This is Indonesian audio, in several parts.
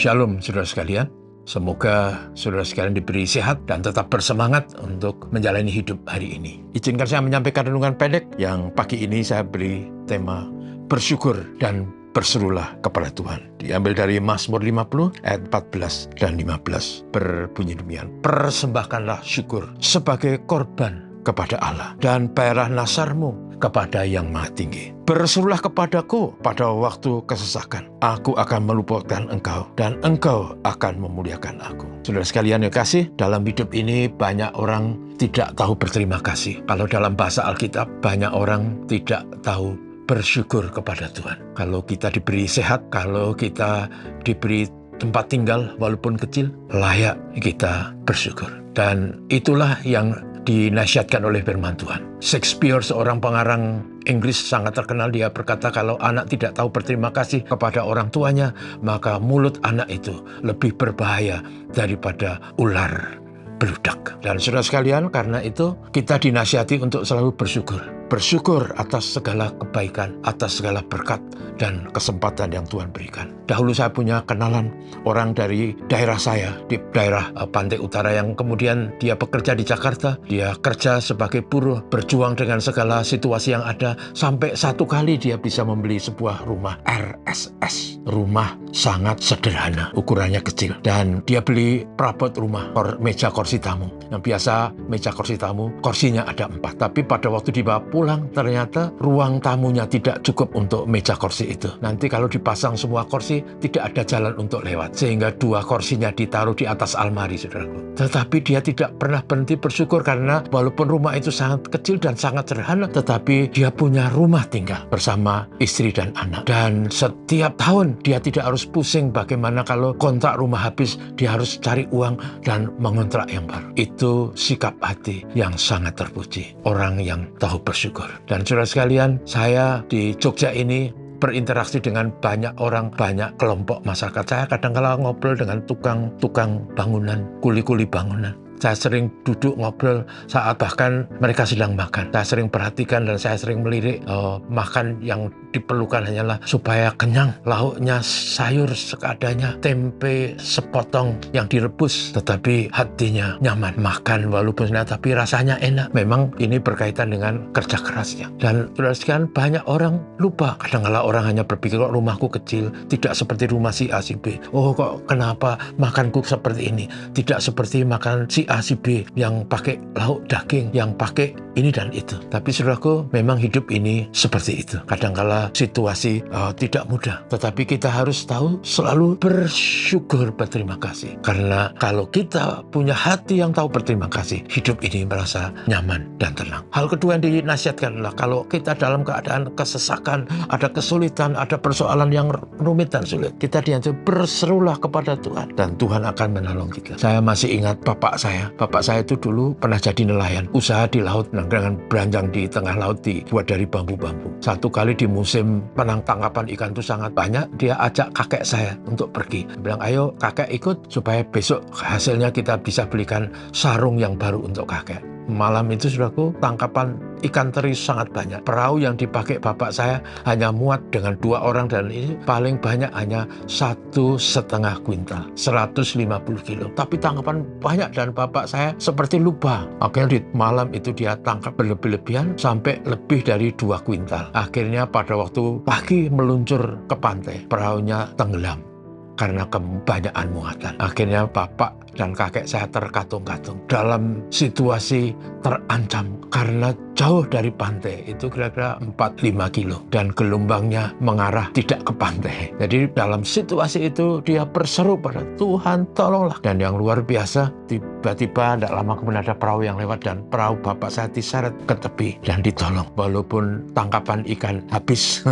Shalom saudara sekalian. Semoga saudara sekalian diberi sehat dan tetap bersemangat untuk menjalani hidup hari ini. Izinkan saya menyampaikan renungan pendek yang pagi ini saya beri tema bersyukur dan berserulah kepada Tuhan. Diambil dari Mazmur 50 ayat 14 dan 15. Berbunyi demikian. Persembahkanlah syukur sebagai korban kepada Allah dan bayarlah nasarmu kepada Yang Maha Tinggi. Berserulah kepadaku pada waktu kesesakan. Aku akan meluputkan engkau dan engkau akan memuliakan aku. Saudara sekalian yang kasih, dalam hidup ini banyak orang tidak tahu berterima kasih. Kalau dalam bahasa Alkitab, banyak orang tidak tahu bersyukur kepada Tuhan. Kalau kita diberi sehat, kalau kita diberi tempat tinggal walaupun kecil, layak kita bersyukur. Dan itulah yang dinasihatkan oleh firman Tuhan. Shakespeare, seorang pengarang Inggris sangat terkenal, dia berkata kalau anak tidak tahu berterima kasih kepada orang tuanya, maka mulut anak itu lebih berbahaya daripada ular beludak. Dan saudara sekalian, karena itu kita dinasihati untuk selalu bersyukur. Bersyukur atas segala kebaikan, atas segala berkat dan kesempatan yang Tuhan berikan. Dahulu saya punya kenalan orang dari daerah saya, di daerah Pantai Utara, yang kemudian dia bekerja di Jakarta. Dia kerja sebagai buruh, berjuang dengan segala situasi yang ada, sampai satu kali dia bisa membeli sebuah rumah RSS. Rumah sangat sederhana, ukurannya kecil. Dan dia beli perabot rumah, meja kursi tamu. Yang biasa meja kursi tamu, kursinya ada 4. Tapi pada waktu dibawa pulang, ternyata ruang tamunya tidak cukup untuk meja kursi itu. Nanti kalau dipasang semua kursi, tidak ada jalan untuk lewat. Sehingga 2 kursinya ditaruh di atas almari, saudaraku. Tetapi dia tidak pernah berhenti bersyukur karena walaupun rumah itu sangat kecil dan sangat sederhana, tetapi dia punya rumah tinggal bersama istri dan anak. Dan setiap tahun dia tidak harus pusing bagaimana kalau kontrak rumah habis, dia harus cari uang dan mengontrak yang baru. Itu sikap hati yang sangat terpuji, orang yang tahu bersyukur. Dan saudara sekalian, saya di Jogja ini berinteraksi dengan banyak orang, banyak kelompok masyarakat. Saya kadang-kala ngobrol dengan tukang bangunan, kuli-kuli bangunan. Saya sering duduk ngobrol saat bahkan mereka sedang makan. Saya sering perhatikan dan saya sering melirik, makan yang diperlukan hanyalah supaya kenyang. Lauknya sayur sekadanya, tempe sepotong yang direbus, tetapi hatinya nyaman. Makan walaupun sedang, tapi rasanya enak. Memang ini berkaitan dengan kerja kerasnya. Dan teruskan banyak orang lupa. Kadang-kala orang hanya berpikir, kok rumahku kecil, tidak seperti rumah si A, si B. Oh, kok kenapa makanku seperti ini? Tidak seperti makan si A, si B yang pakai lauk daging, yang pakai ini dan itu. Tapi saudaraku, memang hidup ini seperti itu. Kadangkala situasi tidak mudah, tetapi kita harus tahu selalu bersyukur, berterima kasih. Karena kalau kita punya hati yang tahu berterima kasih, hidup ini merasa nyaman dan tenang. Hal kedua yang dinasihatkan adalah kalau kita dalam keadaan kesesakan, ada kesulitan, ada persoalan yang rumit dan sulit, kita dianjurkan berserulah kepada Tuhan dan Tuhan akan menolong kita. Saya masih ingat bapak saya itu dulu pernah jadi nelayan, usaha di laut dengan beranjang di tengah laut dibuat dari bambu-bambu. Satu kali di musim tangkapan ikan itu sangat banyak, dia ajak kakek saya untuk pergi. Dia bilang, ayo kakek ikut supaya besok hasilnya kita bisa belikan sarung yang baru untuk kakek. Malam itu, saudaraku, tangkapan ikan teri sangat banyak. Perahu yang dipakai bapak saya hanya muat dengan 2 orang dan ini paling banyak hanya 1,5 kuintal, 150 kilo. Tapi tangkapan banyak dan bapak saya seperti lupa. Akhirnya di malam itu dia tangkap berlebih-lebihan sampai lebih dari 2 kuintal. Akhirnya pada waktu pagi meluncur ke pantai, perahunya tenggelam karena kebanyakan muatan. Akhirnya bapak dan kakek saya terkatung-katung dalam situasi terancam karena jauh dari pantai, itu kira-kira 4-5 kilo dan gelombangnya mengarah tidak ke pantai. Jadi dalam situasi itu dia berseru pada Tuhan, tolonglah. Dan yang luar biasa, tiba-tiba tidak lama kemudian ada perahu yang lewat dan perahu bapak saya diseret ke tepi dan ditolong. Walaupun tangkapan ikan habis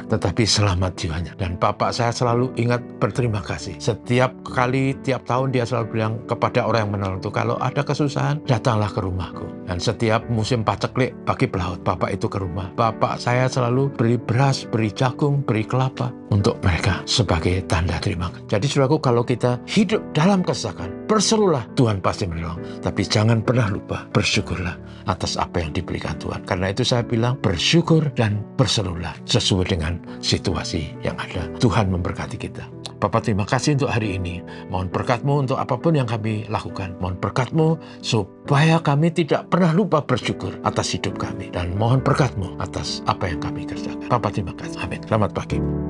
tetapi selamat jiwanya. Dan bapak saya selalu ingat berterima kasih. Setiap kali, tiap tahun dia selalu bilang kepada orang yang menolong itu, kalau ada kesusahan, datanglah ke rumahku. Dan setiap musim paceklik bagi pelaut, bapak itu ke rumah. Bapak saya selalu beri beras, beri jagung, beri kelapa. untuk mereka sebagai tanda terima kasih. Jadi saudaraku, kalau kita hidup dalam kesesakan, berserulah, Tuhan pasti menolong. Tapi jangan pernah lupa, bersyukurlah atas apa yang diberikan Tuhan. Karena itu saya bilang, bersyukur dan berserulah sesuai dengan situasi yang ada. Tuhan memberkati kita. Bapak, terima kasih untuk hari ini. Mohon berkat-Mu untuk apapun yang kami lakukan. Mohon berkat-Mu supaya kami tidak pernah lupa bersyukur atas hidup kami. Dan mohon berkat-Mu atas apa yang kami kerjakan. Bapak, terima kasih. Amin. Selamat pagi.